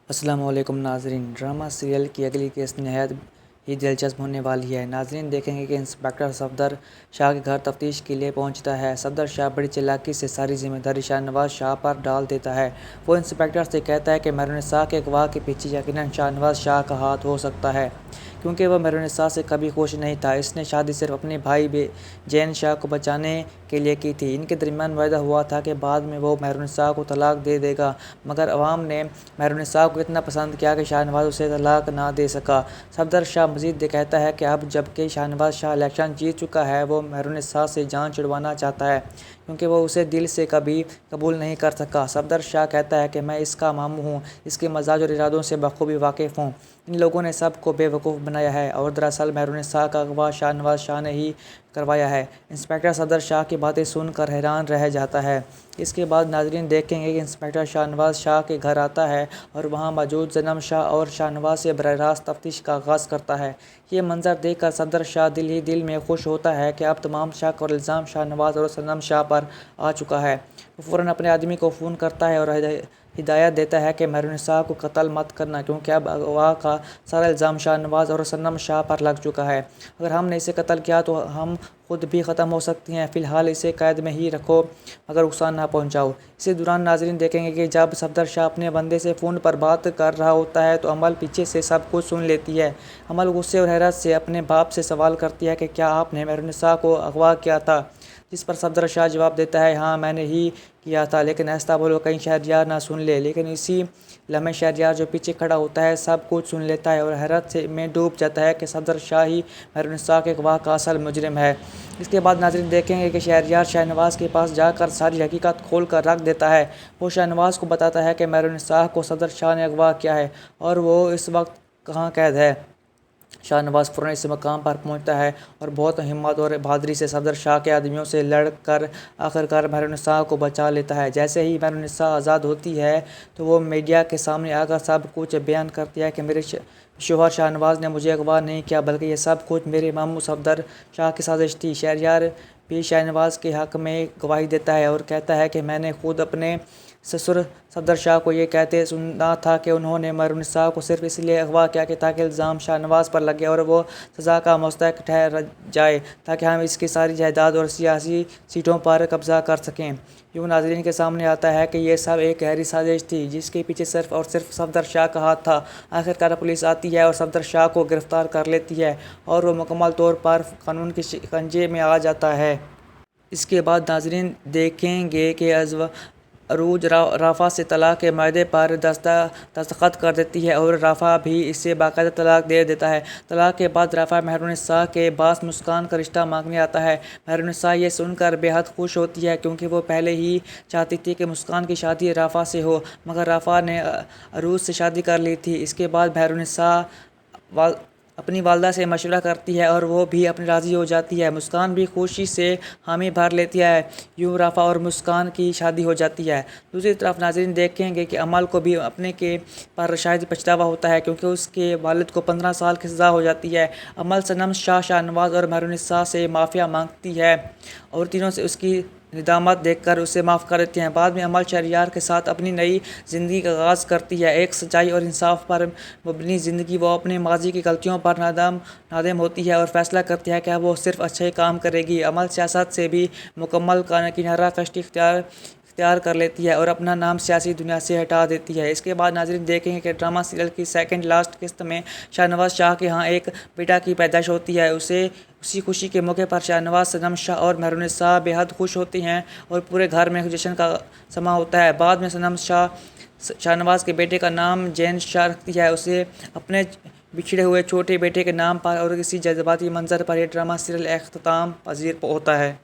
السلام علیکم ناظرین، ڈرامہ سیریل کی اگلی قسط نہایت ہی دلچسپ ہونے والی ہے۔ ناظرین دیکھیں گے کہ انسپکٹر صفدر شاہ کے گھر تفتیش کے لیے پہنچتا ہے۔ صفدر شاہ بڑی چالاکی سے ساری ذمہ داری شاہ نواز شاہ پر ڈال دیتا ہے۔ وہ انسپکٹر سے کہتا ہے کہ مہر النساء کے اغوا کے پیچھے یقیناً شاہ نواز شاہ کا ہاتھ ہو سکتا ہے، کیونکہ وہ مہر النساء سے کبھی خوش نہیں تھا۔ اس نے شادی صرف اپنے بھائی جین شاہ کو بچانے کے لیے کی تھی۔ ان کے درمیان معاہدہ ہوا تھا کہ بعد میں وہ مہر النساء کو طلاق دے دے گا، مگر عوام نے مہر النساء کو اتنا پسند کیا کہ شاہ نواز اسے طلاق نہ دے سکا۔ صفدر شاہ مزید کہتا ہے کہ اب جب کہ شاہ نواز شاہ الیکشن جیت چکا ہے، وہ مہر النساء سے جان چھڑوانا چاہتا ہے، کیونکہ وہ اسے دل سے کبھی قبول نہیں کر سکا۔ صفدر شاہ کہتا ہے کہ میں اس کا ماموں ہوں، اس کے مزاج اور ارادوں سے بخوبی واقف ہوں۔ ان لوگوں نے سب کو بے وقوف بنایا ہے اور دراصل مہر النساء کا اغوا شاہ نواز شاہ نے ہی کروایا ہے۔ انسپکٹر صفدر شاہ کی باتیں سن کر حیران رہ جاتا ہے۔ اس کے بعد ناظرین دیکھیں گے کہ انسپکٹر شاہ نواز شاہ کے گھر آتا ہے اور وہاں موجود صنم شاہ اور شاہ نواز سے براہ راست تفتیش کا آغاز کرتا ہے۔ یہ منظر دیکھ کر صفدر شاہ دل ہی دل میں خوش ہوتا ہے کہ اب تمام شک اور الزام شاہ نواز اور صنم شاہ پر آ چکا ہے۔ وہ فوراً اپنے آدمی کو فون کرتا ہے اور ہدایت دیتا ہے کہ مہر النساء کو قتل مت کرنا، کیونکہ اب اغوا کا سارا الزام شاہ نواز اور صنم شاہ پر لگ چکا ہے۔ اگر ہم نے اسے قتل کیا تو ہم خود بھی ختم ہو سکتے ہیں، فی الحال اسے قید میں ہی رکھو مگر نقصان نہ پہنچاؤ۔ اسی دوران ناظرین دیکھیں گے کہ جب صفدر شاہ اپنے بندے سے فون پر بات کر رہا ہوتا ہے تو امل پیچھے سے سب کچھ سن لیتی ہے۔ امل غصے اور حیرت سے اپنے باپ سے سوال کرتی ہے کہ کیا آپ نے مہر النساء کو اغوا کیا تھا؟ جس پر صفدر شاہ جواب دیتا ہے، ہاں میں نے ہی کیا تھا، لیکن آہستہ بولو کہیں شہریار نہ سن لے۔ لیکن اسی لمحے شہریار جو پیچھے کھڑا ہوتا ہے سب کچھ سن لیتا ہے اور حیرت میں ڈوب جاتا ہے کہ صفدر شاہ ہی مہر النساء کے اغوا کا اصل مجرم ہے۔ اس کے بعد ناظرین دیکھیں گے کہ شہریار شاہ نواز کے پاس جا کر ساری حقیقت کھول کر رکھ دیتا ہے۔ وہ شاہ نواز کو بتاتا ہے کہ مہر النساء کو صفدر شاہ نے اغوا کیا ہے اور وہ اس وقت کہاں قید ہے۔ شاہ نواز فوراً اس مقام پر پہنچتا ہے اور بہت ہمت اور بہادری سے صفدر شاہ کے آدمیوں سے لڑ کر آخرکار مہر النساء کو بچا لیتا ہے۔ جیسے ہی مہر النساء آزاد ہوتی ہے تو وہ میڈیا کے سامنے آ کر سب کچھ بیان کرتی ہے کہ میرے شوہر شاہ نواز نے مجھے اغوا نہیں کیا، بلکہ یہ سب کچھ میرے ماموں صفدر شاہ کی سازش تھی۔ شہریار بھی شاہ نواز کے حق میں گواہی دیتا ہے اور کہتا ہے کہ میں نے خود اپنے سسر صفدر شاہ کو یہ کہتے سنا تھا کہ انہوں نے مہر النساء کو صرف اس لیے اغوا کیا کہ تاکہ الزام شاہ نواز پر لگے اور وہ سزا کا مستحق ٹھہر جائے، تاکہ ہم اس کی ساری جائیداد اور سیاسی سیٹوں پر قبضہ کر سکیں۔ یوں ناظرین کے سامنے آتا ہے کہ یہ سب ایک گہری سازش تھی جس کے پیچھے صرف اور صرف صفدر شاہ کا ہاتھ تھا۔ آخرکار پولیس آتی ہے اور صفدر شاہ کو گرفتار کر لیتی ہے اور وہ مکمل طور پر قانون کے شکنجے میں آ جاتا ہے۔ اس کے بعد ناظرین دیکھیں گے کہ عروج رافع سے طلاق کے معاہدے پر دستخط کر دیتی ہے اور رافع بھی اسے باقاعدہ طلاق دے دیتا ہے۔ طلاق کے بعد رافع مہر النساء کے پاس مسکان کا رشتہ مانگنے آتا ہے۔ مہر النساء یہ سن کر بے حد خوش ہوتی ہے، کیونکہ وہ پہلے ہی چاہتی تھی کہ مسکان کی شادی رافع سے ہو، مگر رافع نے عروج سے شادی کر لی تھی۔ اس کے بعد مہر النساء اپنی والدہ سے مشورہ کرتی ہے اور وہ بھی اپنی راضی ہو جاتی ہے۔ مسکان بھی خوشی سے حامی بھر لیتی ہے۔ یوں رافع اور مسکان کی شادی ہو جاتی ہے۔ دوسری طرف ناظرین دیکھیں گے کہ امل کو بھی اپنے کے پر شاید پچھتاوا ہوتا ہے، کیونکہ اس کے والد کو 15 سال کی سزا ہو جاتی ہے۔ امل صنم شاہ، شاہ نواز اور مہر النساء سے معافی مانگتی ہے اور تینوں سے اس کی ندامت دیکھ کر اسے معاف کر دیتے ہیں۔ بعد میں امل شہریار کے ساتھ اپنی نئی زندگی کا آغاز کرتی ہے، ایک سچائی اور انصاف پر مبنی زندگی۔ وہ اپنے ماضی کی غلطیوں پر نادم ہوتی ہے اور فیصلہ کرتی ہے کہ اب وہ صرف اچھا ہی کام کرے گی۔ امل سیاست سے بھی مکمل کنارہ کشی اختیار کر لیتی ہے اور اپنا نام سیاسی دنیا سے ہٹا دیتی ہے۔ اس کے بعد ناظرین دیکھیں گے کہ ڈرامہ سیریل کی سیکنڈ لاسٹ قسط میں شاہ نواز شاہ کے ہاں ایک بیٹا کی پیدائش ہوتی ہے۔ اسی خوشی کے موقع پر شاہ نواز، صنم شاہ اور مہر النساء بے حد خوش ہوتے ہیں اور پورے گھر میں جشن کا سماں ہوتا ہے۔ بعد میں صنم شاہ نواز کے بیٹے کا نام جین شاہ رکھتی ہے، اسے اپنے بچھڑے ہوئے چھوٹے بیٹے کے نام پر، اور اسی جذباتی منظر پر یہ ڈرامہ سیریل اختتام پذیر ہوتا ہے۔